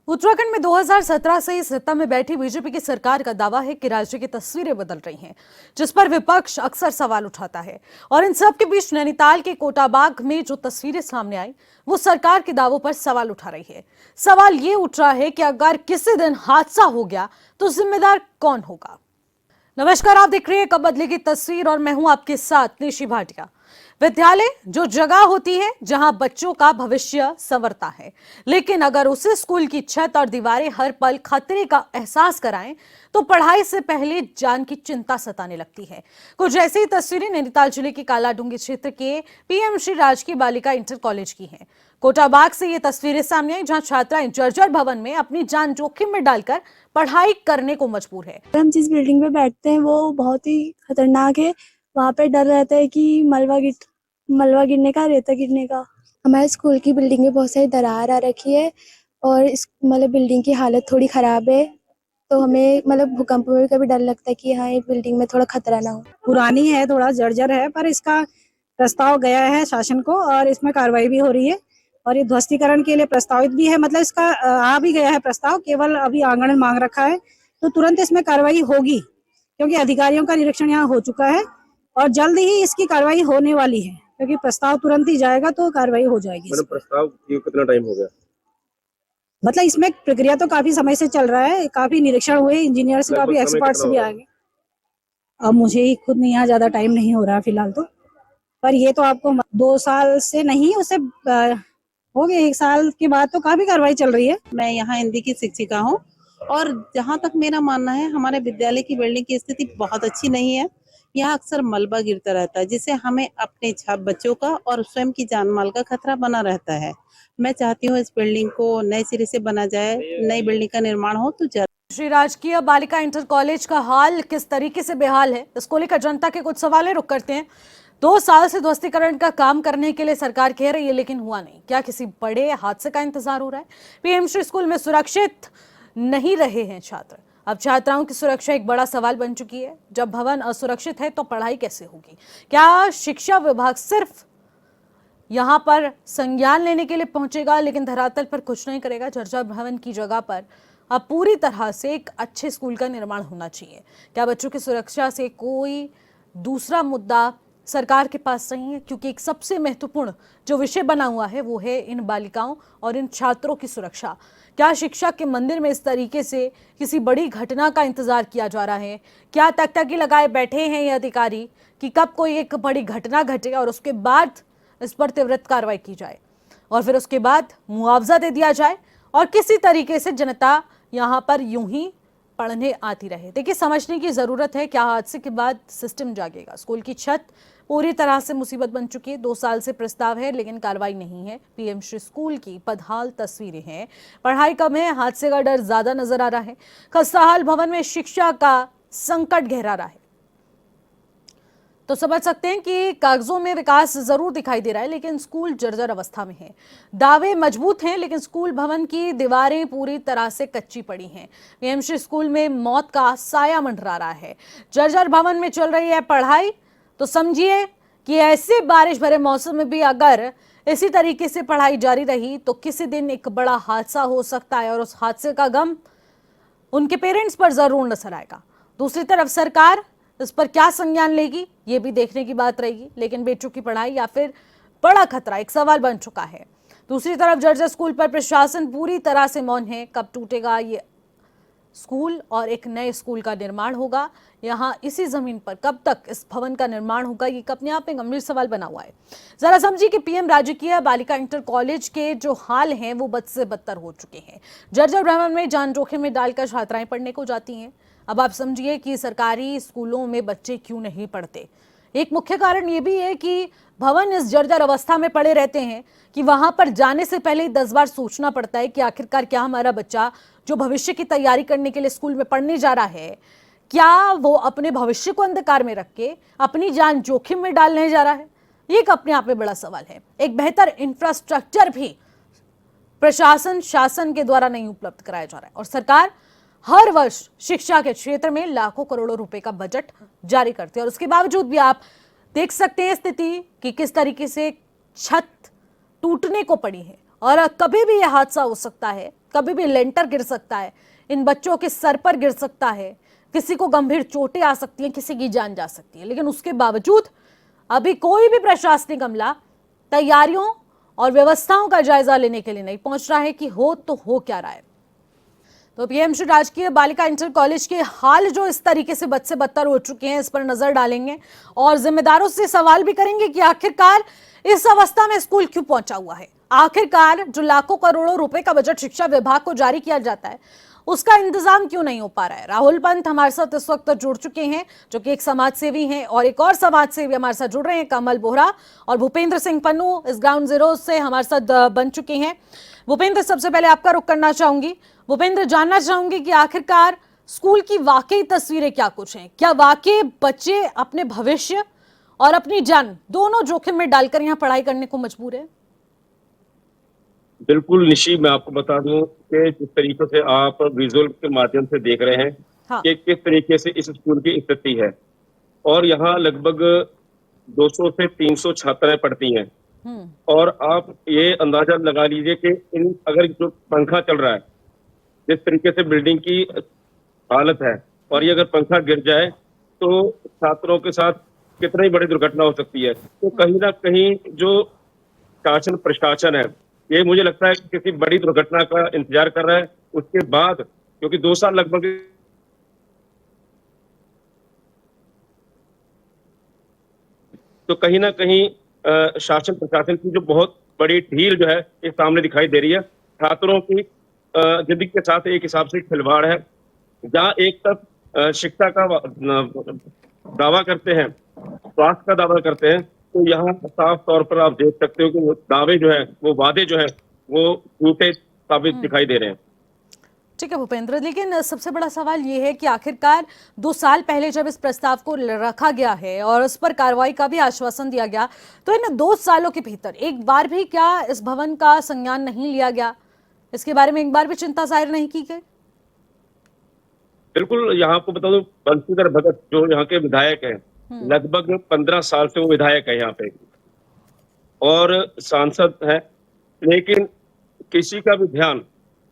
उत्तराखंड में 2017 से इस सत्ता में बैठी बीजेपी की सरकार का दावा है कि राज्य की तस्वीरें बदल रही हैं, जिस पर विपक्ष अक्सर सवाल उठाता है। और इन सब के बीच नैनीताल के कोटाबाग में जो तस्वीरें सामने आई, वो सरकार के दावों पर सवाल उठा रही है। सवाल ये उठ रहा है कि अगर किसी दिन हादसा हो गया तो जिम्मेदार कौन होगा। नमस्कार, आप देख रहे हैं कब बदलेगी तस्वीर और मैं हूं आपके साथ निशी भाटिया। विद्यालय जो जगह होती है जहां बच्चों का भविष्य संवरता है, लेकिन अगर उसे स्कूल की छत और दीवारें हर पल खतरे का एहसास कराएं तो पढ़ाई से पहले जान की चिंता सताने लगती है। कुछ ऐसी ही तस्वीरें नैनीताल जिले के कालाडूंगी क्षेत्र के पीएम श्री राजकीय बालिका इंटर कॉलेज की हैं। कोटाबाग से ये तस्वीरें सामने आई जहां छात्राएं जर्जर भवन में अपनी जान जोखिम में डालकर पढ़ाई करने को मजबूर है। हम जिस बिल्डिंग में बैठते हैं वो बहुत ही खतरनाक है। वहाँ पे डर रहता है कि मलबा गिरने का, रेता गिरने का। हमारे स्कूल की बिल्डिंग में बहुत सारी दरार आ रखी है और इस बिल्डिंग की हालत थोड़ी खराब है, तो हमें भूकंप में भी कभी डर लगता है कि हाँ, ये बिल्डिंग में थोड़ा खतरा ना हो। पुरानी है, थोड़ा जर्जर है, पर इसका प्रस्ताव गया है शासन को और इसमें कार्रवाई भी हो रही है और ये ध्वस्तीकरण के लिए प्रस्तावित भी है। इसका आ भी गया है प्रस्ताव, केवल अभी आंगन मांग रखा है, तो तुरंत इसमें कार्रवाई होगी क्योंकि अधिकारियों का निरीक्षण यहाँ हो चुका है और जल्द ही इसकी कार्रवाई होने वाली है क्योंकि प्रस्ताव तुरंत ही जाएगा तो कार्रवाई हो जाएगी। प्रस्ताव कितना टाइम हो गया? इसमें प्रक्रिया तो काफी समय से चल रहा है, काफी निरीक्षण हुए, इंजीनियर से काफी एक्सपर्ट्स भी आ गए। अब मुझे ही खुद नहीं, यहाँ ज्यादा टाइम नहीं हो रहा फिलहाल तो, पर ये तो आपको 2 साल से नहीं, उससे हो गए 1 साल के बाद तो काफी कार्रवाई चल रही है। मैं यहाँ हिंदी की शिक्षिका हूँ और जहाँ तक मेरा मानना है, हमारे विद्यालय की बिल्डिंग की स्थिति बहुत अच्छी नहीं है। यहाँ अक्सर मलबा गिरता रहता है, जिससे हमें अपने बच्चों का और स्वयं की जान माल का खतरा बना रहता है। मैं चाहती हूँ इस बिल्डिंग को नए सिरे से बना जाए, नई बिल्डिंग का निर्माण हो तो श्री राजकीय बालिका इंटर कॉलेज का हाल किस तरीके से बेहाल है, इसको लेकर जनता के कुछ सवाल रुक करते हैं। 2 साल से ध्वस्तीकरण का काम करने के लिए सरकार कह रही है, लेकिन हुआ नहीं। क्या किसी बड़े हादसे का इंतजार हो रहा है? पीएम श्री स्कूल में सुरक्षित नहीं रहे हैं छात्र। अब छात्राओं की सुरक्षा एक बड़ा सवाल बन चुकी है। जब भवन असुरक्षित है तो पढ़ाई कैसे होगी? क्या शिक्षा विभाग सिर्फ यहां पर संज्ञान लेने के लिए पहुंचेगा लेकिन धरातल पर कुछ नहीं करेगा? जर्जर भवन की जगह पर अब पूरी तरह से एक अच्छे स्कूल का निर्माण होना चाहिए। क्या बच्चों की सुरक्षा से कोई दूसरा मुद्दा सरकार के पास नहीं है? क्योंकि एक सबसे महत्वपूर्ण जो विषय बना हुआ है वो है इन बालिकाओं और इन छात्रों की सुरक्षा। क्या शिक्षा के मंदिर में इस तरीके से किसी बड़ी घटना का इंतजार किया जा रहा है? क्या तकतकी लगाए बैठे हैं ये अधिकारी कि कब कोई एक बड़ी घटना घटे और उसके बाद इस पर त्वरित कार्रवाई की जाए और फिर उसके बाद मुआवजा दे दिया जाए और किसी तरीके से जनता यहां पर यूं ही पढ़ने आती रहे? देखिए, समझने की जरूरत है। क्या हादसे के बाद सिस्टम जागेगा? स्कूल की छत पूरी तरह से मुसीबत बन चुकी है। 2 साल से प्रस्ताव है लेकिन कार्रवाई नहीं है। पीएम श्री स्कूल की बदहाल तस्वीरें हैं। पढ़ाई कम है, हादसे का डर ज्यादा नजर आ रहा है। खस्ताहाल भवन में शिक्षा का संकट गहरा रहा है। तो समझ सकते हैं कि कागजों में विकास जरूर दिखाई दे रहा है लेकिन स्कूल जर्जर अवस्था में है। दावे मजबूत हैं लेकिन स्कूल भवन की दीवारें पूरी तरह से कच्ची पड़ी हैं। पीएमसी स्कूल में मौत का साया मंडरा रहा है। जर्जर भवन में चल रही है पढ़ाई, तो समझिए कि ऐसे बारिश भरे मौसम में भी अगर इसी तरीके से पढ़ाई जारी रही तो किसी दिन एक बड़ा हादसा हो सकता है और उस हादसे का गम उनके पेरेंट्स पर जरूर नजर आएगा। दूसरी तरफ सरकार इस पर क्या संज्ञान लेगी, ये भी देखने की बात रहेगी। लेकिन बेटों की पढ़ाई या फिर बड़ा खतरा एक सवाल बन चुका है। दूसरी तरफ जर्जर स्कूल पर प्रशासन पूरी तरह से मौन है। कब टूटेगा ये स्कूल और एक नए स्कूल का निर्माण होगा? यहाँ इसी जमीन पर कब तक इस भवन का निर्माण होगा? ये अपने आप में गंभीर सवाल बना हुआ है। जरा समझिए कि पीएम राजकीय बालिका इंटर कॉलेज के जो हाल हैं वो बद से बदतर हो चुके हैं। जर्जर भवन में जान जोखिम में डालकर छात्राएं पढ़ने को जाती हैं। अब आप समझिए कि सरकारी स्कूलों में बच्चे क्यों नहीं पढ़ते। एक मुख्य कारण ये भी है कि भवन इस जर्जर अवस्था में पड़े रहते हैं कि वहां पर जाने से पहले 10 बार सोचना पड़ता है कि आखिरकार क्या हमारा बच्चा जो भविष्य की तैयारी करने के लिए स्कूल में पढ़ने जा रहा है, क्या वो अपने भविष्य को अंधकार में रख के अपनी जान जोखिम में डालने जा रहा है? ये एक अपने आप में बड़ा सवाल है। एक बेहतर इंफ्रास्ट्रक्चर भी प्रशासन शासन के द्वारा नहीं उपलब्ध कराया जा रहा है और सरकार हर वर्ष शिक्षा के क्षेत्र में लाखों करोड़ों रुपए का बजट जारी करती है और उसके बावजूद भी आप देख सकते हैं स्थिति कि किस तरीके से छत टूटने को पड़ी है और कभी भी यह हादसा हो सकता है कभी भी लेंटर गिर सकता है, इन बच्चों के सर पर गिर सकता है, किसी को गंभीर चोटें आ सकती हैं, किसी की जान जा सकती है। लेकिन उसके बावजूद अभी कोई भी प्रशासनिक अमला तैयारियों और व्यवस्थाओं का जायजा लेने के लिए नहीं पहुंच रहा है कि हो तो हो क्या रहा है। तो पीएमश्री राजकीय बालिका इंटर कॉलेज के हाल जो इस तरीके से बद से बदतर हो चुके हैं, इस पर नजर डालेंगे और जिम्मेदारों से सवाल भी करेंगे कि आखिरकार इस अवस्था में स्कूल क्यों पहुंचा हुआ है। आखिरकार जो लाखों करोड़ों रुपए का बजट शिक्षा विभाग को जारी किया जाता है, उसका इंतजाम क्यों नहीं हो पा रहा है। राहुल पंत हमारे साथ इस वक्त जुड़ चुके हैं, जो कि एक समाज सेवी हैं, और एक और समाज सेवी हमारे साथ जुड़ रहे हैं, कमल बोहरा, और भूपेंद्र सिंह पन्नू इस ग्राउंड जीरो से हमारे साथ बन चुके हैं। भूपेंद्र, सबसे पहले आपका रुख करना चाहूंगी। भूपेंद्र, जानना चाहूंगी कि आखिरकार स्कूल की वाकई तस्वीरें क्या कुछ हैं? क्या वाकई बच्चे अपने भविष्य और अपनी जान दोनों जोखिम में डालकर यहाँ पढ़ाई करने को मजबूर है? बिल्कुल निशी, मैं आपको बता दूं कि जिस तरीके से आप विजुअल के माध्यम से देख रहे हैं हाँ। कि किस तरीके से इस स्कूल की स्थिति है, और यहाँ लगभग 200 से 300 छात्राएं पढ़ती हैं, और आप ये अंदाजा लगा लीजिए कि इन अगर जो पंखा चल रहा है, जिस तरीके से बिल्डिंग की हालत है, और ये अगर पंखा गिर जाए तो छात्रों के साथ कितनी बड़ी दुर्घटना हो सकती है। तो कहीं ना कहीं जो शासन प्रशासन है, ये मुझे लगता है कि किसी बड़ी दुर्घटना का इंतजार कर रहा है। उसके बाद, क्योंकि 2 साल लगभग तो कहीं ना कहीं शासन प्रशासन की जो बहुत बड़ी ढील जो है ये सामने दिखाई दे रही है। छात्रों की जिंदगी के साथ एक हिसाब से खिलवाड़ है, जहाँ एक तरफ शिक्षा का दावा करते हैं, स्वास्थ्य का दावा करते हैं, तो यहाँ साफ तौर पर आप देख सकते हो कि वो दावे जो है, वो वादे जो है, वो झूठे साबित दिखाई दे रहे हैं। ठीक है भूपेंद्र, लेकिन सबसे बड़ा सवाल ये है कि आखिरकार 2 साल पहले जब इस प्रस्ताव को रखा गया है और उस पर कार्रवाई का भी आश्वासन दिया गया, तो इन 2 सालों के भीतर एक बार भी क्या इस भवन का संज्ञान नहीं लिया गया? इसके बारे में एक बार भी चिंता जाहिर नहीं की गई? बिल्कुल, यहाँ आपको बता दूं, बंशीधर भगत जो यहाँ के विधायक हैं, लगभग 15 साल से वो विधायक है यहाँ पे और सांसद है, लेकिन किसी का भी ध्यान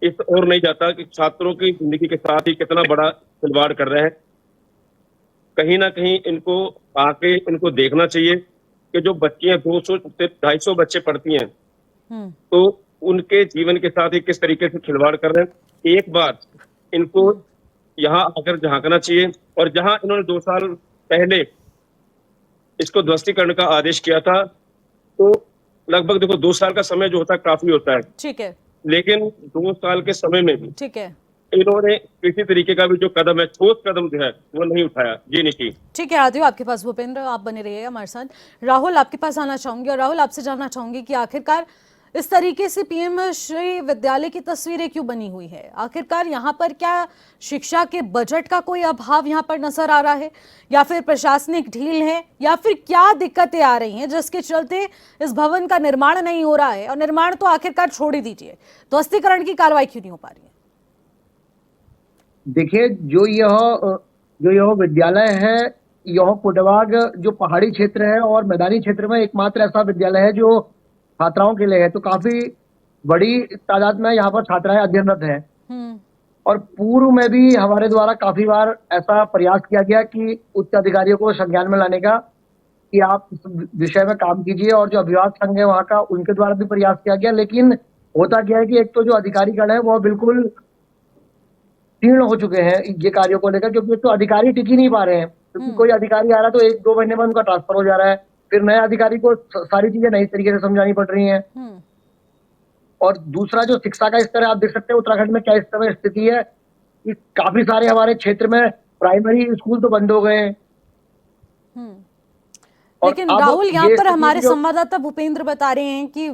इस ओर नहीं जाता कि छात्रों की जिंदगी के साथ ही कितना बड़ा खिलवाड़ कर रहे हैं। कहीं ना कहीं इनको आके इनको देखना चाहिए कि जो बच्चियां 200 से 250 बच्चे पढ़ती हैं, तो उनके जीवन के साथ ही किस तरीके से खिलवाड़ कर रहे हैं। एक बार इनको यहाँ आकर झांकना चाहिए, और जहां इन्होंने 2 साल पहले इसको ध्वस्तीकरण का आदेश किया था, तो लगभग देखो 2 साल का समय जो होता है काफी होता है, ठीक है, लेकिन 2 साल के समय में भी ठीक है, इन्होंने किसी तरीके का भी जो कदम है, ठोस कदम जो है, वो नहीं उठाया। जी निकी। ठीक है, आती हूँ आपके पास भूपेंद्र, आप बने रहिएगा हमारे साथ। राहुल, आपके पास आना चाहूंगी, और राहुल आपसे जानना चाहूंगी कि आखिरकार इस तरीके से पीएम श्री विद्यालय की तस्वीरें क्यों बनी हुई है? आखिरकार यहाँ पर क्या शिक्षा के बजट का कोई अभाव यहाँ पर नजर आ रहा है, या फिर प्रशासनिक ढील है, या फिर क्या दिक्कतें आ रही हैं जिसके चलते इस भवन का निर्माण नहीं हो रहा है? और निर्माण तो आखिरकार छोड़ ही दीजिए, ध्वस्तीकरण की कार्रवाई क्यों नहीं हो पा रही है? देखिए, जो यह विद्यालय है, यह कोटबाग जो पहाड़ी क्षेत्र है और मैदानी क्षेत्र में एकमात्र ऐसा विद्यालय है जो छात्राओं के लिए है। तो काफी बड़ी तादाद में यहाँ पर छात्राएं अध्ययनरत हैं, और पूर्व में भी हमारे द्वारा काफी बार ऐसा प्रयास किया गया कि उच्च अधिकारियों को संज्ञान में लाने का, कि आप इस विषय में काम कीजिए, और जो अभिभावक संघ है वहाँ का, उनके द्वारा भी प्रयास किया गया। लेकिन होता क्या है कि एक तो जो अधिकारीगण है वो बिल्कुल तीर्ण हो चुके हैं ये कार्यों को लेकर, क्योंकि तो अधिकारी टिक ही नहीं पा रहे हैं। क्योंकि कोई अधिकारी आ रहा है तो 1-2 महीने में उनका ट्रांसफर हो जा रहा है, फिर नए अधिकारी को सारी चीजें नई तरीके से समझानी पड़ रही हैं। और दूसरा जो शिक्षा का स्तर है, आप देख सकते हैं उत्तराखंड में क्या इस समय स्थिति है कि काफी सारे हमारे क्षेत्र में प्राइमरी स्कूल तो बंद हो गए हैं। लेकिन राहुल, यहाँ पर हमारे संवाददाता भूपेंद्र बता रहे हैं कि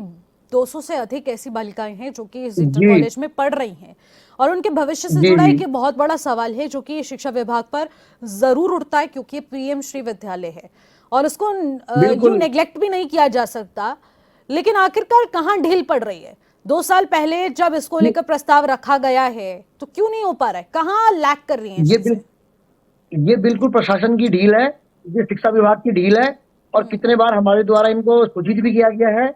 200 से अधिक ऐसी बालिकाएं हैं जो कि इस इंटर कॉलेज में पढ़ रही हैं, और उनके भविष्य से जुड़ा एक बहुत बड़ा सवाल है जो कि शिक्षा विभाग पर जरूर उठता है, क्योंकि पीएम श्री विद्यालय है और उसको यूं नेग्लेक्ट भी नहीं किया जा सकता। लेकिन आखिरकार कहाँ ढील पड़ रही है? 2 साल पहले जब इसको लेकर प्रस्ताव रखा गया है तो क्यों नहीं हो पा रहा है? कहाँ लैक कर रही है? ये बिल्कुल प्रशासन की ढील है, ये शिक्षा विभाग की ढील है, और कितने बार हमारे द्वारा इनको सूचित भी किया गया है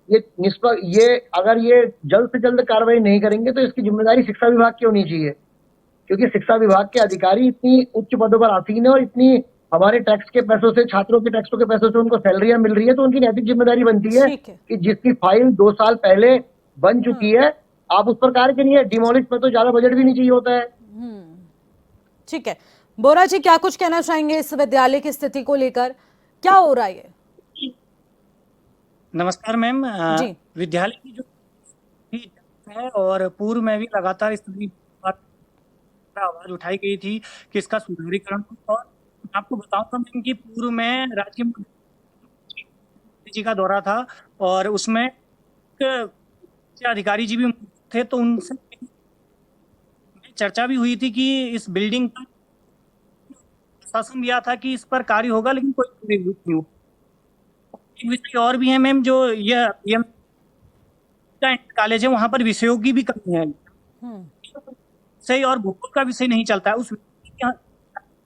ये अगर ये जल्द से जल्द कार्रवाई नहीं करेंगे तो इसकी जिम्मेदारी शिक्षा विभाग की होनी चाहिए, क्योंकि शिक्षा विभाग के अधिकारी इतनी उच्च पदों पर आसीन है और इतनी हमारे टैक्स के पैसों से, छात्रों के टैक्सों के पैसों से उनको सैलरियां मिल रही है, तो उनकी नैतिक जिम्मेदारी बनती है ठीक है। कि जिसकी फाइल 2 साल पहले बन चुकी है आप उस पर कार्य करिए। डिमोलिश में तो ज्यादा बजट भी नहीं चाहिए होता है। ठीक है, बोरा जी क्या कुछ कहना चाहेंगे इस विद्यालय की स्थिति को लेकर, क्या हो रहा है? नमस्कार मैम। जी। विद्यालय की जो स्थिति है और पूर्व में भी लगातार इस स्थिति पर आवाज उठाई गई थी कि इसका सुधारीकरण हो। और आपको बताऊंगा मैम कि पूर्व में राज्य मुख्यमंत्री जी का दौरा था और उसमें एक अधिकारी जी भी थे, तो उनसे चर्चा भी हुई थी कि इस बिल्डिंग का शासन दिया था कि इस पर कार्य होगा, लेकिन कोई नहीं हुआ। एक विषय और भी है मैम, जो यह कॉलेज है वहां पर विषयों की भी कमी है। सही और भूगोल का विषय नहीं चलता है, उस विषय के हम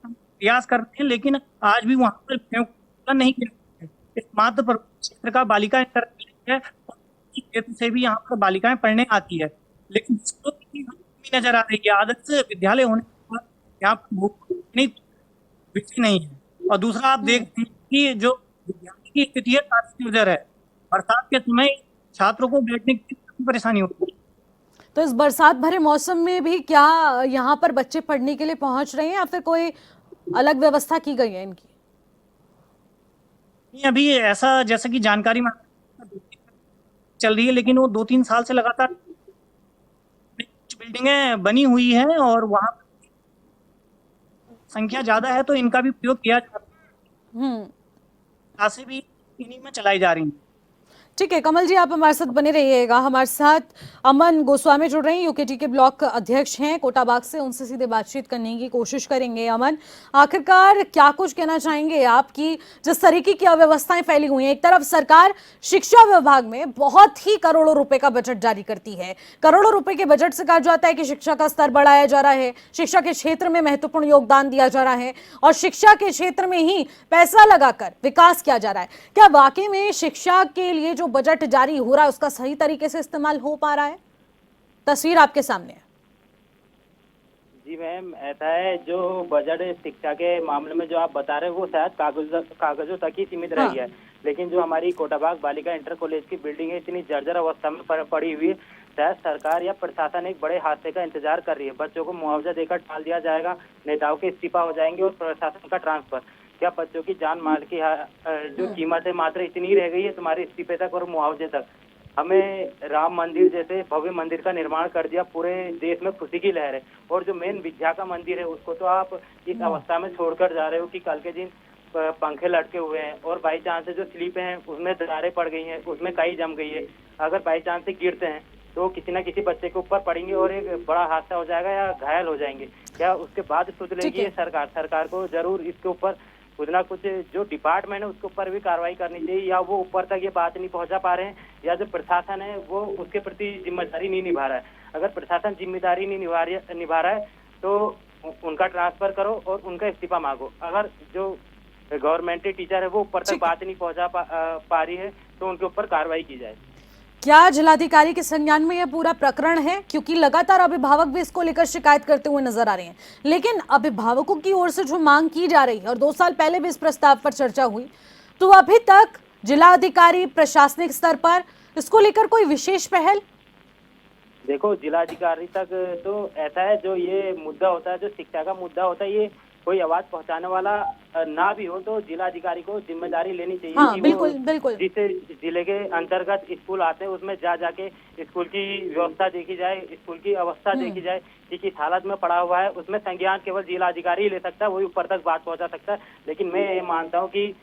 प्रयास करते हैं, लेकिन आज भी वहां पर विषयों का नहीं किया। एकमात्र क्षेत्र का बालिका इंटर कॉलेज है, क्षेत्र से भी यहाँ पर बालिकाएं पढ़ने आती है, लेकिन नजर आ रही है। आदर्श विद्यालय होने पर यहाँ पर भूगोल नहीं विषय नहीं है। और दूसरा आप देखते हैं कि जो विद्यालय की स्थिति है काफी उधर है, बरसात के समय छात्रों को बैठने की परेशानी होती है। तो इस बरसात भरे मौसम में भी क्या यहाँ पर बच्चे पढ़ने के लिए पहुंच रहे हैं या फिर कोई अलग व्यवस्था की गई है इनकी? नहीं, अभी ऐसा जैसा कि जानकारी में चल रही है, लेकिन वो 2-3 साल से लगातार बिल्डिंगें बनी हुई है और वहां संख्या ज्यादा है, तो इनका भी प्रयोग किया जा रहा है, भी इन्हीं में चलाई जा रही है। ठीक है कमल जी, आप हमारे साथ बने रहिएगा। हमारे साथ अमन गोस्वामी जुड़ रहे हैं, यूकेटी के ब्लॉक अध्यक्ष हैं कोटाबाग से, उनसे सीधे बातचीत करने की कोशिश करेंगे। अमन, आखिरकार क्या कुछ कहना चाहेंगे आप कि जिस तरीके की अव्यवस्थाएं फैली हुई हैं? एक तरफ सरकार शिक्षा विभाग में बहुत ही करोड़ों रुपए का बजट जारी करती है, करोड़ों रुपए के बजट से कहा जाता है कि शिक्षा का स्तर बढ़ाया जा रहा है, शिक्षा के क्षेत्र में महत्वपूर्ण योगदान दिया जा रहा है और शिक्षा के क्षेत्र में ही पैसा लगाकर विकास किया जा रहा है। क्या वाकई में शिक्षा के लिए जो बजट जारी हो रहा है उसका सही तरीके से इस्तेमाल हो पा रहा है? तस्वीर आपके सामने है। जी मैम, ऐसा है, जो बजट शिक्षा के मामले में जो आप बता रहे हैं वो शायद कागजों तक ही सीमित रही है, लेकिन जो हमारी कोटाबाग बालिका इंटर कॉलेज की बिल्डिंग है इतनी जर्जर अवस्था में पड़ी हुई है। शायद सरकार या प्रशासन एक बड़े हादसे का इंतजार कर रही है। बच्चों को मुआवजा देकर टाल दिया जाएगा, नेताओं के इस्तीफा हो जाएंगे और प्रशासन का ट्रांसफर। क्या बच्चों की जान माल की जो कीमत है मात्र इतनी रह गई है तुम्हारे इस्तीफे तक और मुआवजे तक? हमें राम मंदिर जैसे भव्य मंदिर का निर्माण कर दिया, पूरे देश में खुशी की लहर है, और जो मेन विद्या का मंदिर है उसको तो आप इस अवस्था में छोड़कर जा रहे हो कि कल के दिन पंखे लटके हुए हैं और बाई चांस से जो स्लीपें हैं उसमें दरारें पड़ गई हैं, उसमें काई जम गई है। अगर बाई चांस से गिरते हैं तो किसी न किसी बच्चे के ऊपर पड़ेंगे और एक बड़ा हादसा हो जाएगा या घायल हो जाएंगे। क्या उसके बाद सोच लेगी सरकार को जरूर इसके ऊपर कुछ ना कुछ जो डिपार्टमेंट है उसके ऊपर भी कार्रवाई करनी चाहिए, या वो ऊपर तक ये बात नहीं पहुंचा पा रहे हैं, या जो प्रशासन है वो उसके प्रति जिम्मेदारी नहीं निभा रहा है। अगर प्रशासन जिम्मेदारी नहीं निभा रहा है तो उनका ट्रांसफर करो और उनका इस्तीफा मांगो। अगर जो गवर्नमेंट टीचर है वो ऊपर तक बात नहीं पहुंचा पा रही है तो उनके ऊपर कार्रवाई की जाए। क्या जिलाधिकारी के संज्ञान में यह पूरा प्रकरण है? क्योंकि लगातार अभिभावक भी इसको लेकर शिकायत करते हुए नजर आ रहे हैं, लेकिन अभिभावकों की ओर से जो मांग की जा रही है और 2 साल पहले भी इस प्रस्ताव पर चर्चा हुई, तो अभी तक जिलाधिकारी प्रशासनिक स्तर पर इसको लेकर कोई विशेष पहल? देखो, जिलाधिकारी तक तो ऐसा है, जो ये मुद्दा होता है, जो शिक्षा का मुद्दा होता है, ये कोई आवाज पहुंचाने वाला ना भी हो तो जिलाधिकारी को जिम्मेदारी लेनी चाहिए। हाँ, बिल्कुल बिल्कुल। जिस जिले के अंतर्गत स्कूल आते हैं उसमें जाके स्कूल की व्यवस्था देखी जाए, स्कूल की अवस्था देखी जाए कि किस हालत में पड़ा हुआ है। उसमें संज्ञान केवल जिलाधिकारी ही ले सकता है, वही ऊपर तक बात पहुंचा सकता है। लेकिन मैं ये मानता हूँ कि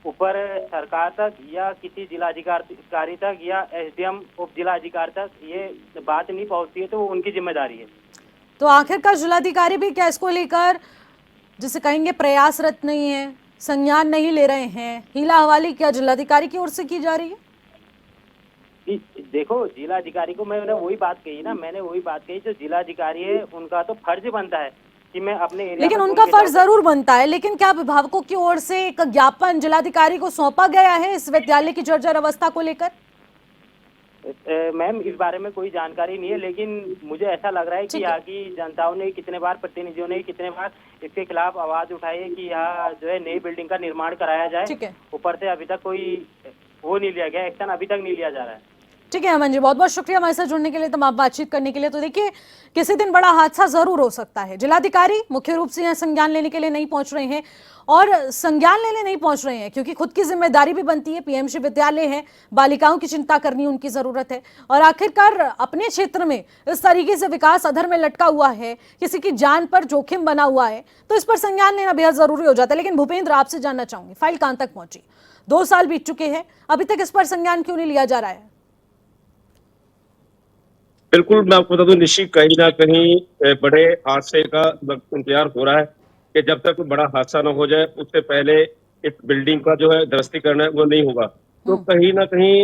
ऊपर सरकार तक या किसी जिलाधिकारी तक या एसडीएम उप जिलाधिकारी तक ये बात नहीं पहुंचती है तो वो उनकी जिम्मेदारी है। तो आखिरकार जिलाधिकारी भी क्या इसको लेकर जिसे कहेंगे प्रयासरत नहीं है, संज्ञान नहीं ले रहे हैं? हीला हवाली क्या जिलाधिकारी की ओर से की जा रही है? देखो, जिलाधिकारी को मैंने वही बात कही, जो जिलाधिकारी है उनका तो फर्ज बनता है कि मैं अपने एरिया, लेकिन उनका फर्ज जरूर बनता है, लेकिन क्या अभिभावकों की ओर से एक ज्ञापन जिलाधिकारी को सौंपा गया है इस विद्यालय की जर्जर अवस्था को लेकर? मैम इस बारे में कोई जानकारी नहीं है, लेकिन मुझे ऐसा लग रहा है कि ठीक है। यहाँ की जनताओं ने कितने बार, प्रतिनिधियों ने कितने बार इसके खिलाफ आवाज उठाई है कि यहाँ जो है नई बिल्डिंग का निर्माण कराया जाए। ठीक है। ऊपर से अभी तक कोई वो नहीं लिया गया, एक्शन अभी तक नहीं लिया जा रहा है। ठीक है अमन जी, बहुत बहुत शुक्रिया हमारे साथ जुड़ने के लिए, तमाम बातचीत करने के लिए। तो देखिए, किसी दिन बड़ा हादसा जरूर हो सकता है। जिलाधिकारी मुख्य रूप से यहाँ संज्ञान लेने के लिए नहीं पहुंच रहे हैं, और संज्ञान लेने नहीं पहुंच रहे हैं क्योंकि खुद की जिम्मेदारी भी बनती है। पीएमसी विद्यालय है, बालिकाओं की चिंता करनी उनकी जरूरत है, और आखिरकार अपने क्षेत्र में इस तरीके से विकास अधर में लटका हुआ है, किसी की जान पर जोखिम बना हुआ है, तो इस पर संज्ञान लेना बेहद जरूरी हो जाता है। लेकिन भूपेंद्र, आपसे जानना चाहूंगी, फाइल कहां तक पहुंची? 2 साल बीत चुके हैं, अभी तक इस पर संज्ञान क्यों नहीं लिया जा रहा है? बिल्कुल, मैं आपको बता दूं निश्चित कहीं ना कहीं बड़े हादसे का इंतजार हो रहा है कि जब तक बड़ा हादसा न हो जाए उससे पहले इस बिल्डिंग का जो है ध्वस्तीकरण है वो नहीं होगा। तो कहीं ना कहीं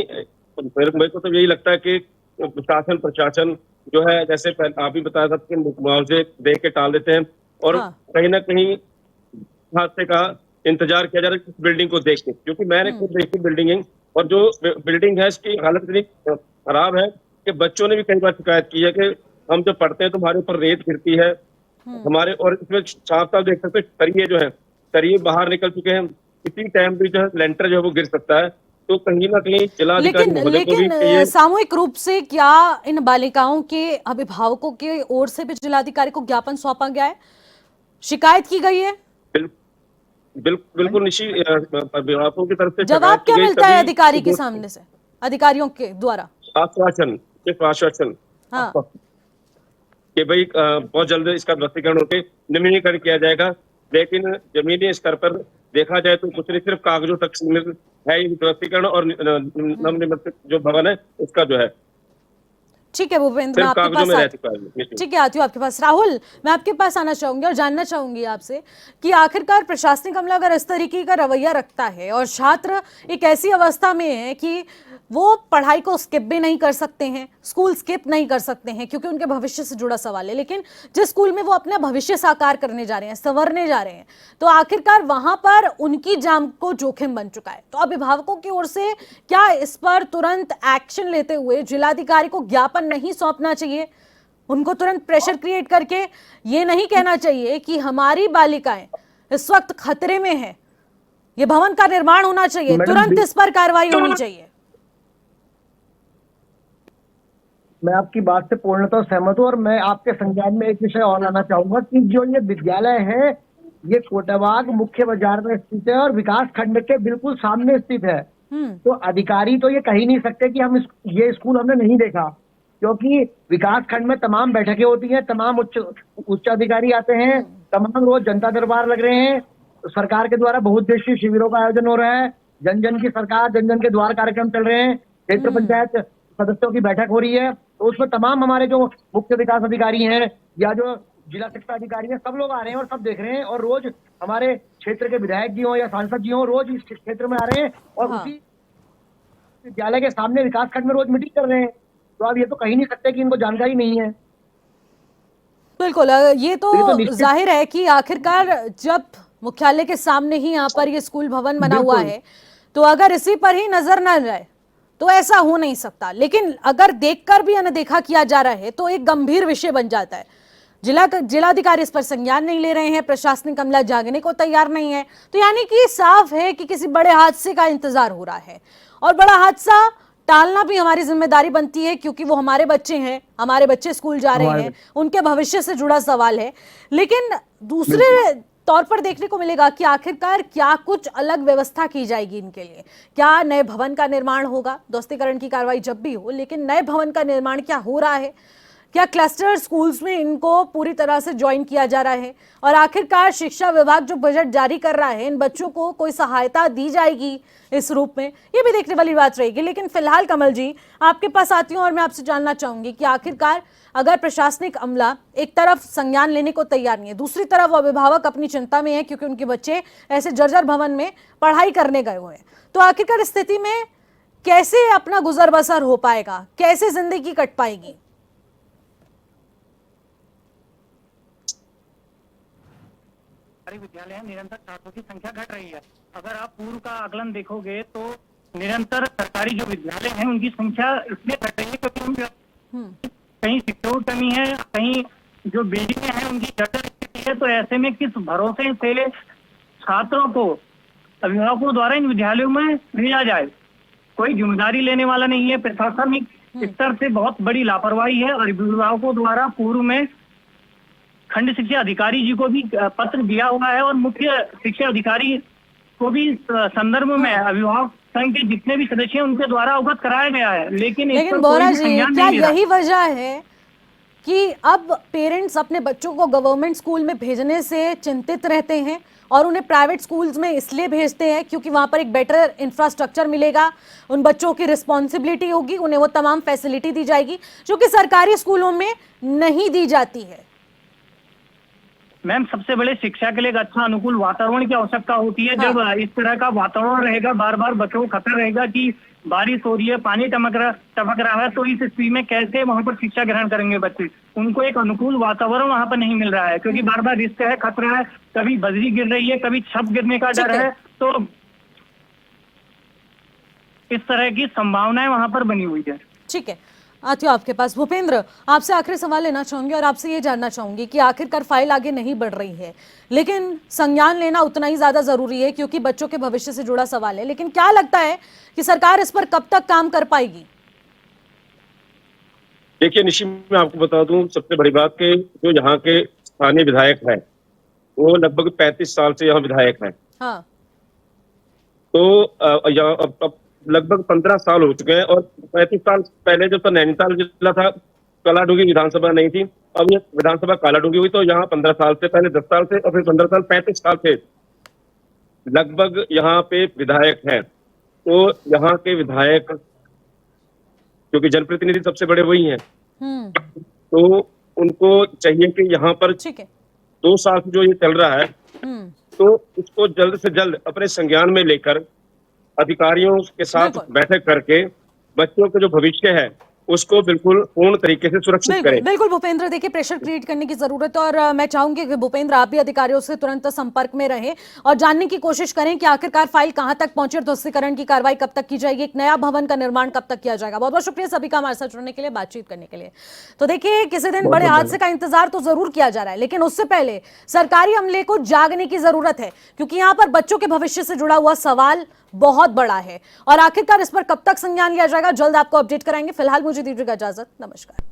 मेरे को तो यही लगता है कि प्रशासन जो है, जैसे आप ही बताया था कि मुआवजे दे के टाल देते हैं, और हाँ। कहीं ना कहीं हादसे का इंतजार किया जा रहा है इस बिल्डिंग को देख के, क्योंकि मैंने खुद देखी बिल्डिंग, और जो बिल्डिंग है इसकी हालत इतनी खराब है कि बच्चों ने भी कई बार शिकायत की है कि हम जब पढ़ते हैं तो हमारे ऊपर रेत गिरती है हमारे, और इसमें साफ साफ देख सकते हैं सरिये जो है, सरिये बाहर निकल चुके हैं, किसी टाइम भी जो है लेंटर जो है वो गिर सकता है। तो कहीं ना कहीं जिलाधिकारी महोदय को भी लेकिन सामूहिक रूप से क्या इन बालिकाओं के अभिभावकों की ओर से भी जिलाधिकारी को ज्ञापन सौंपा गया है, शिकायत की गई है? बिल्कुल निश्चित अभिभावकों की तरफ से जवाब शिकायत की क्या गई, मिलता है सभी अधिकारी के सामने से, अधिकारियों के द्वारा? आश्वासन, सिर्फ आश्वासन हाँ। कि भाई बहुत जल्द इसका ध्वस्तीकरण होकर नवीनीकरण किया जाएगा, लेकिन जमीनी स्तर पर देखा जाए तो कुछ नहीं, सिर्फ कागजों तक सीमित है ये ध्वस्तीकरण, और नवनिर्मित जो भवन है उसका जो है ठीक है भूपेंद्र, मैं सिर्फ आपके कागजों में पास रह चुका है। ठीक है, आती हूँ आपके पास। राहुल, मैं आपके पास आना चाहूंगी और जानना चाहूंगी आपसे कि आखिरकार प्रशासनिक अमला अगर इस तरीके का रवैया रखता है और छात्र एक ऐसी अवस्था में है कि वो पढ़ाई को स्किप भी नहीं कर सकते हैं, स्कूल स्किप नहीं कर सकते हैं क्योंकि उनके भविष्य से जुड़ा सवाल है, लेकिन जिस स्कूल में वो अपना भविष्य साकार करने जा रहे हैं, संवरने जा रहे हैं, तो आखिरकार वहां पर उनकी जान को जोखिम बन चुका है। तो अभिभावकों की ओर से क्या इस पर तुरंत एक्शन लेते हुए जिलाधिकारी को ज्ञापन नहीं सौंपना चाहिए? उनको तुरंत प्रेशर क्रिएट करके ये नहीं कहना चाहिए कि हमारी बालिकाएं इस वक्त खतरे में है, ये भवन का निर्माण होना चाहिए, तुरंत इस पर कार्रवाई होनी चाहिए? मैं आपकी बात से पूर्णतः सहमत हूँ, और मैं आपके संज्ञान में एक विषय और लाना चाहूंगा कि जो ये विद्यालय है ये कोटाबाग मुख्य बाजार में स्थित है और विकास खंड के बिल्कुल सामने स्थित है। तो अधिकारी तो ये कह ही नहीं सकते कि ये स्कूल हमने नहीं देखा, क्योंकि विकास खंड में तमाम बैठकें होती हैं, तमाम उच्च अधिकारी आते हैं, तमाम रोज जनता दरबार लग रहे हैं, सरकार के द्वारा बहुउद्देशीय शिविरों का आयोजन हो रहा है, जन जन की सरकार जन जन के द्वार कार्यक्रम चल रहे हैं, क्षेत्र पंचायत सदस्यों की बैठक हो रही है, तो उसमें तमाम हमारे जो मुख्य विकास अधिकारी हैं या जो जिला शिक्षा अधिकारी हैं सब लोग आ रहे हैं और सब देख रहे हैं, और रोज हमारे क्षेत्र के विधायक जी हों या सांसद जी हों रोज इस क्षेत्र में आ रहे हैं और उसी विद्यालय के सामने विकास खंड में रोज मीटिंग कर रहे हैं। तो आप ये तो कह ही नहीं सकते कि इनको जानकारी नहीं है। बिल्कुल, ये तो जाहिर है कि आखिरकार जब मुख्यालय के सामने ही यहाँ पर ये स्कूल भवन बना हुआ है, तो अगर इसी पर ही नजर न जाए तो ऐसा हो नहीं सकता, लेकिन अगर देखकर भी अनदेखा किया जा रहा है तो एक गंभीर विषय बन जाता है। जिलाधिकारी इस पर संज्ञान नहीं ले रहे हैं, प्रशासनिक अमला जागने को तैयार नहीं है, तो यानी कि साफ है कि किसी बड़े हादसे का इंतजार हो रहा है, और बड़ा हादसा टालना भी हमारी जिम्मेदारी बनती है क्योंकि वो हमारे बच्चे हैं, हमारे बच्चे स्कूल जा रहे हैं, उनके भविष्य से जुड़ा सवाल है। लेकिन दूसरे तौर पर देखने को मिलेगा कि आखिरकार क्या कुछ अलग व्यवस्था की जाएगी इनके लिए, क्या नए भवन का निर्माण होगा, ध्वस्तीकरण की कार्रवाई जब भी हो, लेकिन नए भवन का निर्माण क्या हो रहा है, क्या क्लस्टर स्कूल्स में इनको पूरी तरह से ज्वाइन किया जा रहा है, और आखिरकार शिक्षा विभाग जो बजट जारी कर रहा है इन बच्चों को कोई सहायता दी जाएगी इस रूप में, ये भी देखने वाली बात रहेगी। लेकिन फिलहाल कमल जी, आपके पास आती हूँ और मैं आपसे जानना चाहूंगी कि आखिरकार अगर प्रशासनिक अमला एक तरफ संज्ञान लेने को तैयार नहीं है, दूसरी तरफ अभिभावक अपनी चिंता में है क्योंकि उनके बच्चे ऐसे जर्जर भवन में पढ़ाई करने गए हुए हैं, तो आखिरकार इस स्थिति में कैसे अपना गुजर बसर हो पाएगा, कैसे जिंदगी कट पाएगी? विद्यालय निरंतर छात्रों की संख्या घट रही है। अगर आप पूर्व का आकलन देखोगे तो निरंतर सरकारी जो विद्यालय हैं उनकी संख्या इसलिए घट रही है क्योंकि उनकी कहीं शिक्षकों की कमी है, कहीं जो बिल्डिंगें हैं उनकी जर्जर स्थिति है। तो ऐसे में किस भरोसे से छात्रों को अभिभावकों द्वारा इन विद्यालयों में भेजा जाए, कोई जिम्मेदारी लेने वाला नहीं है। प्रशासनिक स्तर से बहुत बड़ी लापरवाही है और अभिभावकों द्वारा पूर्व में खंड शिक्षा अधिकारी जी को भी पत्र दिया हुआ है और मुख्य शिक्षा अधिकारी को भी इस संदर्भ में अभिभावक संघ के जितने भी सदस्य हैं उनके द्वारा अवगत कराया गया है, लेकिन इस पर बोरा कोई भी जी, संज्ञान क्या नहीं ले रहा। यही वजह है कि अब पेरेंट्स अपने बच्चों को गवर्नमेंट स्कूल में भेजने से चिंतित रहते हैं और उन्हें प्राइवेट स्कूल्स में इसलिए भेजते हैं क्योंकि वहां पर एक बेटर इंफ्रास्ट्रक्चर मिलेगा, उन बच्चों की रिस्पॉन्सिबिलिटी होगी, उन्हें वो तमाम फैसिलिटी दी जाएगी जो कि सरकारी स्कूलों में नहीं दी जाती है? मैम, सबसे बड़े शिक्षा के लिए एक अच्छा अनुकूल वातावरण की आवश्यकता होती है। जब इस तरह का वातावरण रहेगा, बार बार बच्चों को खतरा रहेगा कि बारिश हो रही है, पानी टपक रहा है, तो इस स्थिति में कैसे वहां पर शिक्षा ग्रहण करेंगे बच्चे? उनको एक अनुकूल वातावरण वहां पर नहीं मिल रहा है क्योंकि बार बार रिस्क है, खतरा है, कभी बजरी गिर रही है, कभी छत गिरने का डर है। तो इस तरह की संभावनाएं वहां पर बनी हुई है। ठीक है, आती हूँ आपके पास। भूपेंद्र, आपसे आखिरी सवाल लेना चाहूंगी और आपसे ये जानना चाहूंगी कि आखिरकार फाइल आगे नहीं बढ़ रही है, लेकिन संज्ञान लेना उतना ही ज्यादा जरूरी है क्योंकि बच्चों के भविष्य से जुड़ा सवाल है। लेकिन क्या लगता है कि सरकार इस पर कब तक काम कर पाएगी? देखिए निशि, मैं आपको बता दूं सबसे बड़ी बात कि जो यहाँ के स्थानीय विधायक है वो लगभग 35 साल से यहाँ विधायक है। हाँ। तो यहाँ अब लगभग 15 साल हो चुके हैं और 35 साल पहले जब तो नैनीताल जिला था, कालाडूंगी विधानसभा नहीं थी, अब ये विधानसभा कालाडूंगी हुई, तो यहाँ 15 साल से, पहले 10 साल से और फिर 15 साल, 35 साल से लगभग यहाँ पे विधायक हैं। तो यहाँ के विधायक क्योंकि जनप्रतिनिधि सबसे बड़े वही हैं, तो उनको चाहिए कि यहाँ पर 2 साल से जो ये चल रहा है तो उसको जल्द से जल्द अपने संज्ञान में लेकर अधिकारियों के साथ बैठक करके बच्चों का जो भविष्य है उसको बिल्कुल पूर्ण तरीके से सुरक्षित करें। बिल्कुल भूपेंद्र, देखिए प्रेशर क्रिएट करने की जरूरत है और मैं चाहूंगी कि भूपेंद्र आप भी अधिकारियों से तुरंत संपर्क में रहें और जानने की कोशिश करें कि आखिरकार फाइल कहां तक पहुंची और ध्वस्तीकरण की कार्रवाई कब तक की जाएगी, एक नया भवन का निर्माण कब तक किया जाएगा। बहुत बहुत शुक्रिया सभी का हमारे साथ जुड़ने के लिए, बातचीत करने के लिए। तो देखिए, किसी दिन बड़े हादसे का इंतजार तो जरूर किया जा रहा है, लेकिन उससे पहले सरकारी अमले को जागने की जरूरत है क्योंकि यहाँ पर बच्चों के भविष्य से जुड़ा हुआ सवाल बहुत बड़ा है और आखिरकार इस पर कब तक संज्ञान लिया जाएगा, जल्द आपको अपडेट कराएंगे। फिलहाल मुझे दीजिएगा इजाजत, नमस्कार।